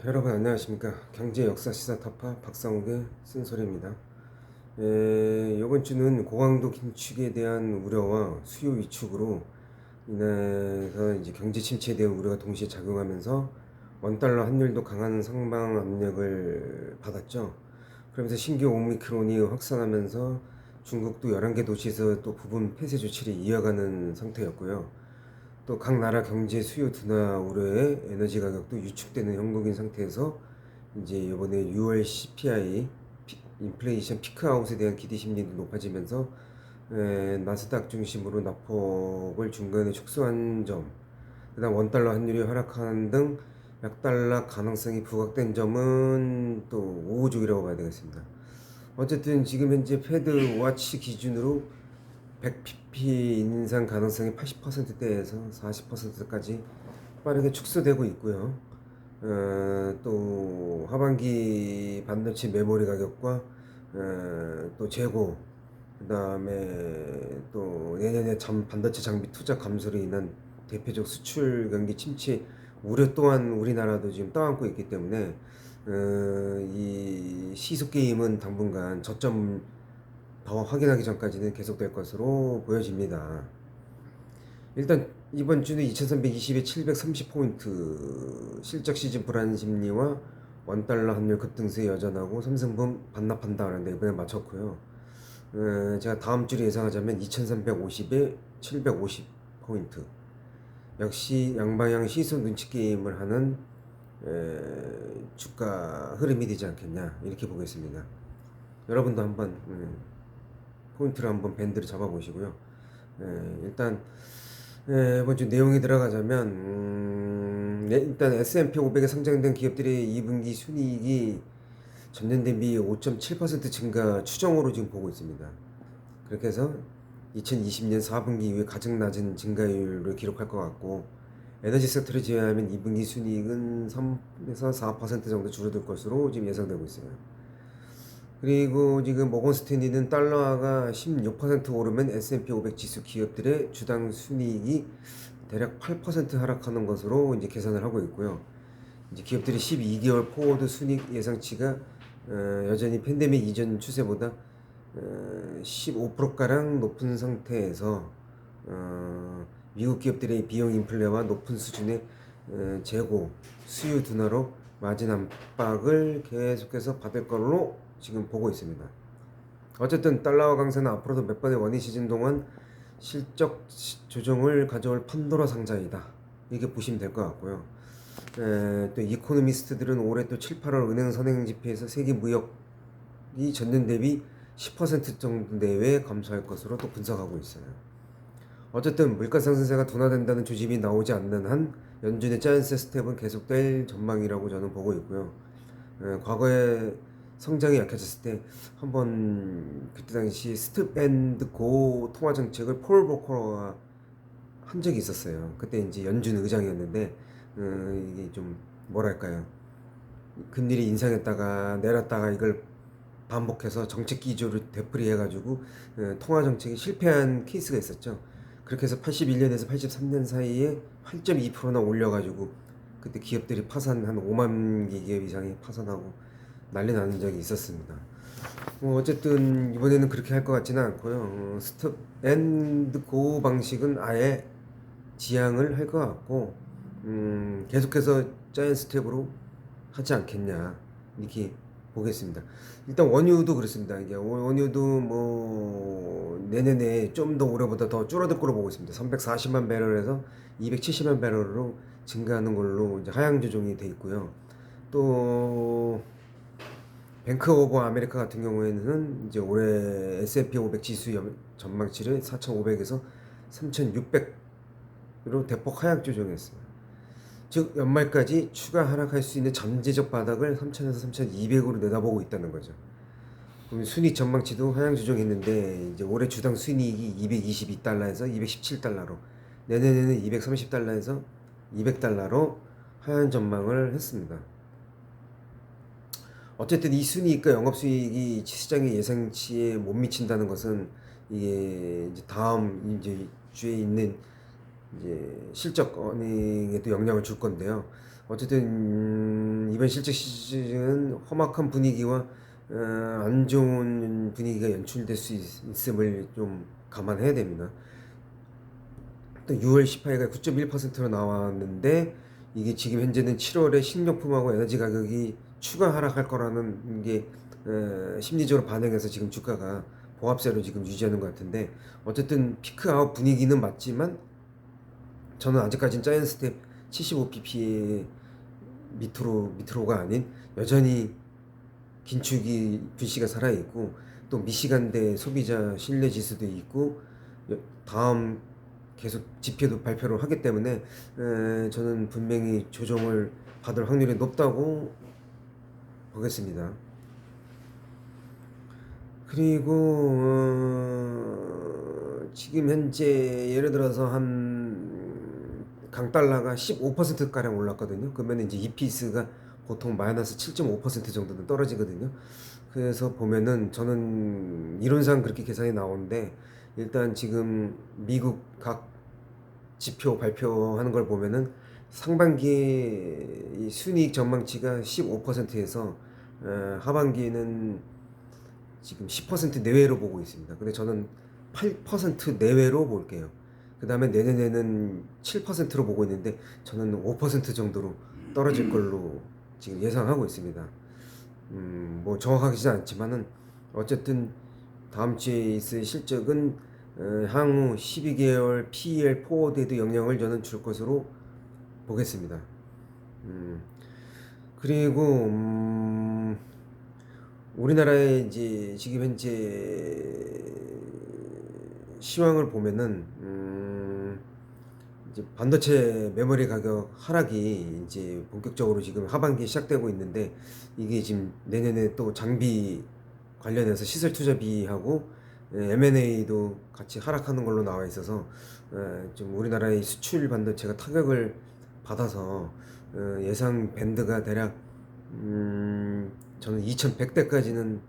여러분 안녕하십니까. 경제 역사 시사 타파 박상욱의 쓴소리입니다. 이번 주는 고강도 긴축에 대한 우려와 수요 위축으로 인해서 이제 경제 침체에 대한 우려가 동시에 작용하면서 원달러 환율도 강한 상방 압력을 받았죠. 그러면서 신규 오미크론이 확산하면서 중국도 11개 도시에서 또 부분 폐쇄 조치를 이어가는 상태였고요. 또 각 나라 경제 수요 둔화 우려에 에너지 가격도 위축되는 형국인 상태에서 이제 이번에 6월 CPI 인플레이션 피크아웃에 대한 기대 심리도 높아지면서 나스닥 중심으로 낙폭을 중간에 축소한 점, 그다음 원달러 환율이 하락하는 등 약달러 가능성이 부각된 점은 또 우호적이라고 봐야 되겠습니다. 어쨌든 지금 현재 패드 와치 기준으로 100pp 인상 가능성이 80%대에서 40%까지 빠르게 축소되고 있고요. 또 하반기 반도체 메모리 가격과 또 재고, 그 다음에 또 내년에 반도체 장비 투자 감소로 인한 대표적 수출 경기 침체 우려 또한 우리나라도 지금 떠안고 있기 때문에 이 시속 게임은 당분간 저점 더 확인하기 전까지는 계속될 것으로 보여집니다. 일단 이번 주는 2320에 730포인트 실적 시즌 불안 심리와 원달러 환율 급등세 여전하고 삼성분 반납한다 하는데 이번에 맞췄고요. 제가 다음 주를 예상하자면 2350에 750포인트, 역시 양방향 시선 눈치 게임을 하는 주가 흐름이 되지 않겠냐 이렇게 보겠습니다. 여러분도 한번 포인트를 한번 밴드를 잡아보시고요. 일단 이번 주 내용에 들어가자면 일단 S&P 500에 상장된 기업들의 2분기 순이익이 전년 대비 5.7% 증가 추정으로 지금 보고 있습니다. 그렇게 해서 2020년 4분기 이후에 가장 낮은 증가율을 기록할 것 같고, 에너지 섹터를 제외하면 2분기 순이익은 3에서 4% 정도 줄어들 것으로 지금 예상되고 있어요. 그리고 지금 모건 스탠리는 달러가 16% 오르면 S&P 500 지수 기업들의 주당 순이익이 대략 8% 하락하는 것으로 이제 계산을 하고 있고요. 이제 기업들이 12개월 포워드 순이익 예상치가 여전히 팬데믹 이전 추세보다 15%가량 높은 상태에서 미국 기업들의 비용 인플레와 높은 수준의 재고, 수요 둔화로 마진 압박을 계속해서 받을 걸로 지금 보고 있습니다. 어쨌든 달러화 강세는 앞으로도 몇 번의 원인 시즌 동안 실적 조정을 가져올 판도라 상자이다, 이렇게 보시면 될 것 같고요. 또 이코노미스트들은 올해 또 7, 8월 은행 선행 지표에서 세계 무역이 전년 대비 10% 정도 내외 감소할 것으로 또 분석하고 있어요. 어쨌든 물가 상승세가 둔화된다는 조짐이 나오지 않는 한 연준의 자이언트 스텝은 계속될 전망이라고 저는 보고 있고요. 과거에 성장이 약해졌을 때 한번 그때 당시 스텝 앤드 고 통화 정책을 폴 보커가 한 적이 있었어요. 그때 이제 연준 의장이었는데 이게 좀 뭐랄까요, 금리를 인상했다가 내렸다가 이걸 반복해서 정책 기조를 되풀이해가지고 통화 정책이 실패한 케이스가 있었죠. 그렇게 해서 81년에서 83년 사이에 8.2%나 올려가지고 그때 기업들이 파산, 한 5만 개 기업 이상이 파산하고 난리 나는 적이 있었습니다. 어쨌든 이번에는 그렇게 할 것 같지는 않고요. 스톱 앤드 고 방식은 아예 지양을 할 것 같고, 계속해서 자이언트 스텝으로 하지 않겠냐 이렇게 보겠습니다. 일단 원유도 그렇습니다. 이게 원유도 뭐 내년에 좀 더 올해보다 더 줄어들 거로 보고 있습니다. 340만 배럴에서 270만 배럴로 증가하는 걸로 이제 하향 조정이 돼 있고요. 또 뱅크 오브 아메리카 같은 경우에는 이제 올해 S&P 500 지수 전망치를 4,500에서 3,600으로 대폭 하향 조정했어요. 즉 연말까지 추가 하락할 수 있는 잠재적 바닥을 3,000에서 3,200으로 내다보고 있다는 거죠. 그럼 순이익 전망치도 하향 조정했는데 이제 올해 주당 순이익이 222달러에서 217달러로, 내년에는 230달러에서 200달러로 하향 전망을 했습니다. 어쨌든 이 순이익과 영업수익이 시장의 예상치에 못 미친다는 것은 이게 이제 다음 이제 주에 있는 이제 실적 어닝에도 영향을 줄 건데요. 어쨌든 이번 실적 시즌은 험악한 분위기와 안 좋은 분위기가 연출될 수 있음을 좀 감안해야 됩니다. 또 6월 18일에 9.1%로 나왔는데 이게 지금 현재는 7월에 식료품하고 에너지 가격이 추가 하락할 거라는 게 심리적으로 반영해서 지금 주가가 보합세로 지금 유지하는 것 같은데, 어쨌든 피크아웃 분위기는 맞지만 저는 아직까지는 자이언스텝 75pp의 밑으로가 아닌 여전히 긴축이 불씨가 살아있고, 또 미시간대 소비자 신뢰 지수도 있고 다음 계속 지표도 발표를 하기 때문에 저는 분명히 조정을 받을 확률이 높다고 보겠습니다. 그리고 지금 현재 예를 들어서 한 강달러가 15%가량 올랐거든요. 그러면 이제 EPS가 보통 마이너스 7.5% 정도는 떨어지거든요. 그래서 보면은 저는 이론상 그렇게 계산이 나오는데, 일단 지금 미국 각 지표 발표하는 걸 보면은 상반기에 이 순이익 전망치가 15%에서 하반기에는 지금 10% 내외로 보고 있습니다. 근데 저는 8% 내외로 볼게요. 그 다음에 내년에는 7%로 보고 있는데 저는 5% 정도로 떨어질 걸로 지금 예상하고 있습니다. 뭐 정확하지는 않지만은 어쨌든 다음 주에 있을 실적은 향후 12개월 PEL 포워드에도 영향을 저는 줄 것으로 보겠습니다. 그리고 우리나라의 이제 지금 현재 시황을 보면은 이제 반도체 메모리 가격 하락이 이제 본격적으로 지금 하반기에 시작되고 있는데, 이게 지금 내년에 또 장비 관련해서 시설 투자비하고 M&A도 같이 하락하는 걸로 나와 있어서 좀 우리나라의 수출 반도체가 타격을 받아서 예상 밴드가 대략 저는 2100대까지는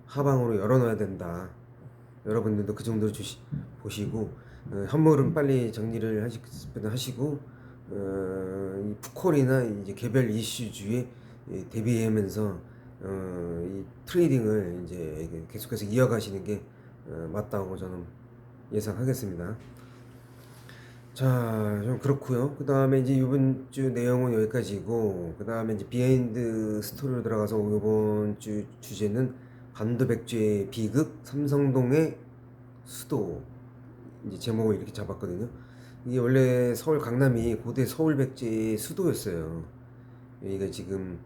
하방으로 열어놔야 된다. 여러분들도 그 정도로 보시고 현물은 빨리 정리를 하시고 이 푸콜이나 이제 개별 이슈주에 대비하면서 이 트레이딩을 이제 계속해서 이어가시는 게 맞다고 저는 예상하겠습니다. 자, 좀 그렇고요. 그 다음에 이제 이번 주 내용은 여기까지고, 그 다음에 이제 비하인드 스토리로 들어가서 이번 주 주제는 반도백제의 비극, 삼성동의 수도, 이제 제목을 이렇게 잡았거든요. 이게 원래 서울 강남이 고대 서울백제의 수도였어요. 여기가 지금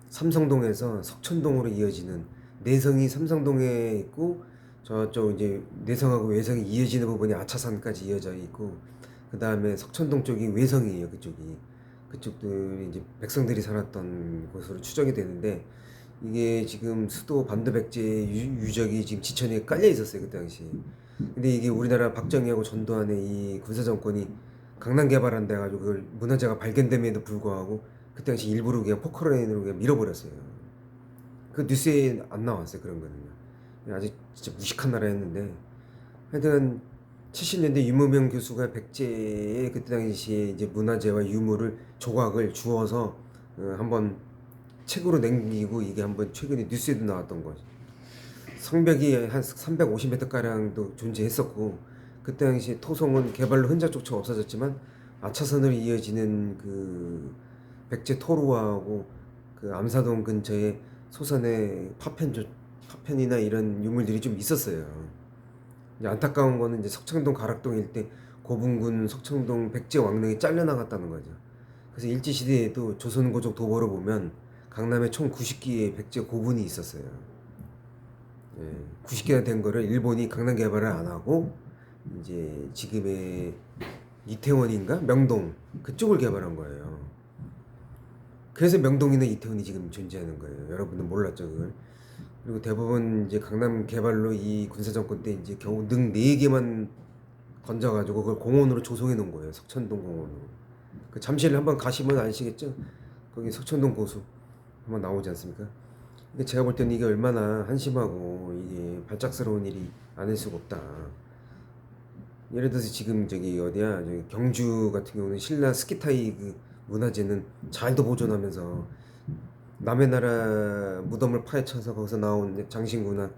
삼성동에서 석천동으로 이어지는, 내성이 삼성동에 있고 저쪽 이제 내성하고 외성이 이어지는 부분이 아차산까지 이어져 있고, 그 다음에 석천동 쪽이 외성이에요. 그쪽도 이제 백성들이 살았던 곳으로 추정이 되는데, 이게 지금 수도 반도백제 유적이 지금 지천에 깔려 있었어요, 그때 당시. 근데 이게 우리나라 박정희하고 전두환의 이 군사정권이 강남 개발한다 해가지고 그걸 문화재가 발견됨에도 불구하고 그때 당시 일부러 그냥 포커레인으로 그냥 밀어버렸어요. 그 뉴스에 안 나왔어요, 그런 거는요. 아직 진짜 무식한 나라였는데, 하여튼 70년대 유무명 교수가 백제의 그때 당시에 이제 문화재와 유물을 조각을 주어서 한번 책으로 남기고, 이게 한번 최근에 뉴스에도 나왔던 거죠. 성벽이 한 350m 가량도 존재했었고, 그때 당시 토성은 개발로 흔적조차 없어졌지만 아차산으로 이어지는 그 백제 토루와하고 그 암사동 근처에 소산의 파편이나 이런 유물들이 좀 있었어요. 이제 안타까운 거는 이제 석창동 가락동 일대 고분군 석창동 백제 왕릉이 잘려나갔다는 거죠. 그래서 일제시대에도 조선고족 도보로 보면 강남에 총 90기의 백제 고분이 있었어요. 90개나 된 거를 일본이 강남 개발을 안 하고 이제 지금의 이태원인가 명동 그쪽을 개발한 거예요. 그래서 명동이나 이태원이 지금 존재하는 거예요. 여러분은 몰랐죠, 그걸. 그리고 대부분 이제 강남 개발로 이 군사정권 때 이제 겨우 능 4개만 건져가지고 그걸 공원으로 조성해 놓은 거예요. 석천동 공원으로. 그 잠실 한번 가시면 아시겠죠? 거기 석천동 고수 한번 나오지 않습니까? 근데 제가 볼 때는 이게 얼마나 한심하고 이게 발작스러운 일이 아닐 수가 없다. 예를 들어서 지금 저기 어디야, 저기 경주 같은 경우는 신라 스키타이 그 문화재는 잘도 보존하면서 남의 나라 무덤을 파헤쳐서 거기서 나온 장신구나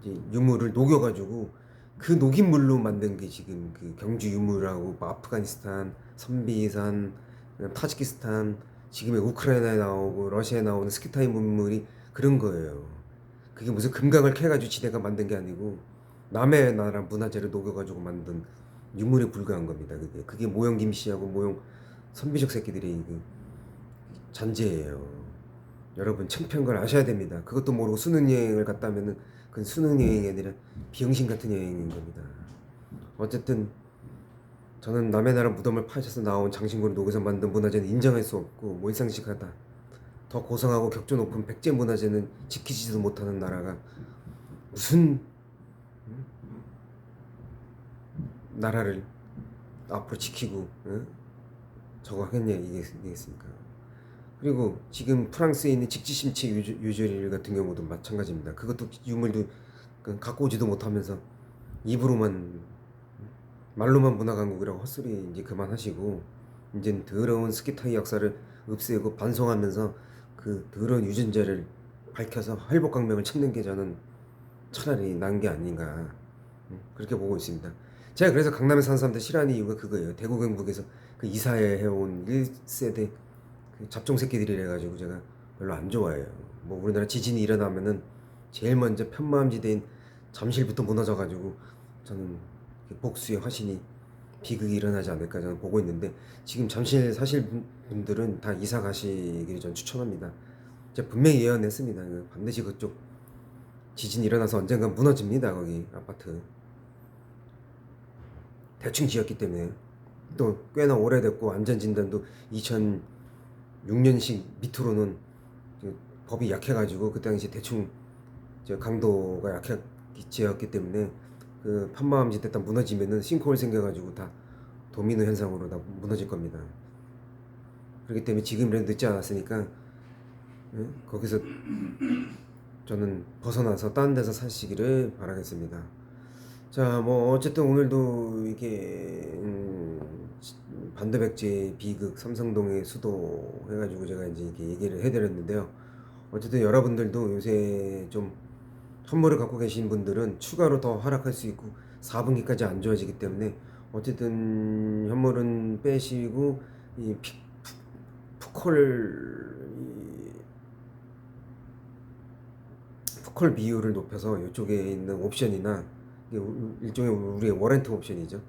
이제 유물을 녹여가지고 그 녹인 물로 만든 게 지금 그 경주 유물하고 뭐 아프가니스탄, 선비산, 타지키스탄, 지금의 우크라이나에 나오고 러시아에 나오는 스키타이 문물이 그런 거예요. 그게 무슨 금강을 캐가지고 지네가 만든 게 아니고 남의 나라 문화재를 녹여가지고 만든 유물에 불과한 겁니다. 그게 모형 김씨하고 모형 선비족 새끼들이 그 잔재예요. 여러분 창피한 걸 아셔야 됩니다. 그것도 모르고 수능여행을 갔다면은 그건 수능여행이 아니라 비영신 같은 여행인 겁니다. 어쨌든 저는 남의 나라 무덤을 파헤쳐서 나온 장신구를 녹여서 만든 문화재는 인정할 수 없고 몰상식하다. 더 고상하고 격조 높은 백제 문화재는 지키지도 못하는 나라가 무슨 나라를 앞으로 지키고 저거 하겠냐 이겠습니까? 그리고 지금 프랑스에 있는 직지심체 유저리 같은 경우도 마찬가지입니다. 그것도 유물도 갖고 오지도 못하면서 입으로만 말로만 문화강국이라고 헛소리 이제 그만하시고 이제 더러운 스키타이 역사를 없애고 반성하면서 그 더러운 유전자를 밝혀서 활복강명을 찾는 게 저는 차라리 나은 게 아닌가 그렇게 보고 있습니다. 제가 그래서 강남에 사는 사람들 싫어하는 이유가 그거예요. 대구 경북에서 그 이사해 해온 1세대 그 잡종 새끼들이래 가지고 제가 별로 안 좋아해요. 뭐 우리나라 지진이 일어나면은 제일 먼저 편마음지대인 잠실부터 무너져 가지고 저는 복수의 화신이 비극이 일어나지 않을까 저는 보고 있는데 지금 잠실 사실 분들은 다 이사 가시기를 전 추천합니다. 제가 분명히 예언했습니다. 반드시 그쪽 지진 일어나서 언젠가 무너집니다. 거기 아파트 대충 지었기 때문에 또 꽤나 오래됐고 안전진단도 2006년식 밑으로는 법이 약해가지고 그 당시 대충 강도가 약해 지었기 때문에 그 판마음지대 딱 무너지면은 싱크홀 생겨가지고 다 도미노 현상으로 다 무너질 겁니다. 그렇기 때문에 지금이라도 늦지 않았으니까 거기서 저는 벗어나서 다른 데서 사시기를 바라겠습니다. 자, 뭐 어쨌든 오늘도 이게 반도백제 비극 삼성동의 수도 해가지고 제가 이제 이렇게 얘기를 해드렸는데요. 어쨌든 여러분들도 요새 좀 현물을 갖고 계신 분들은 추가로 더 하락할 수 있고 4분기까지 안 좋아지기 때문에 어쨌든 현물은 빼시고 이 푸콜 비율을 높여서 이쪽에 있는 옵션이나 일종의 우리의 워런트 옵션이죠.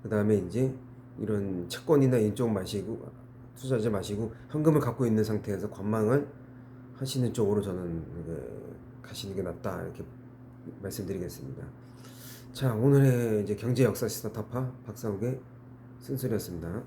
그 다음에 이제 이런 채권이나 이쪽 마시고 투자자 마시고 현금을 갖고 있는 상태에서 관망을 하시는 쪽으로 저는 가시는 게 낫다 이렇게 말씀드리겠습니다. 자, 오늘의 이제 경제 역사 시사 타파 박사욱의 쓴소리였습니다.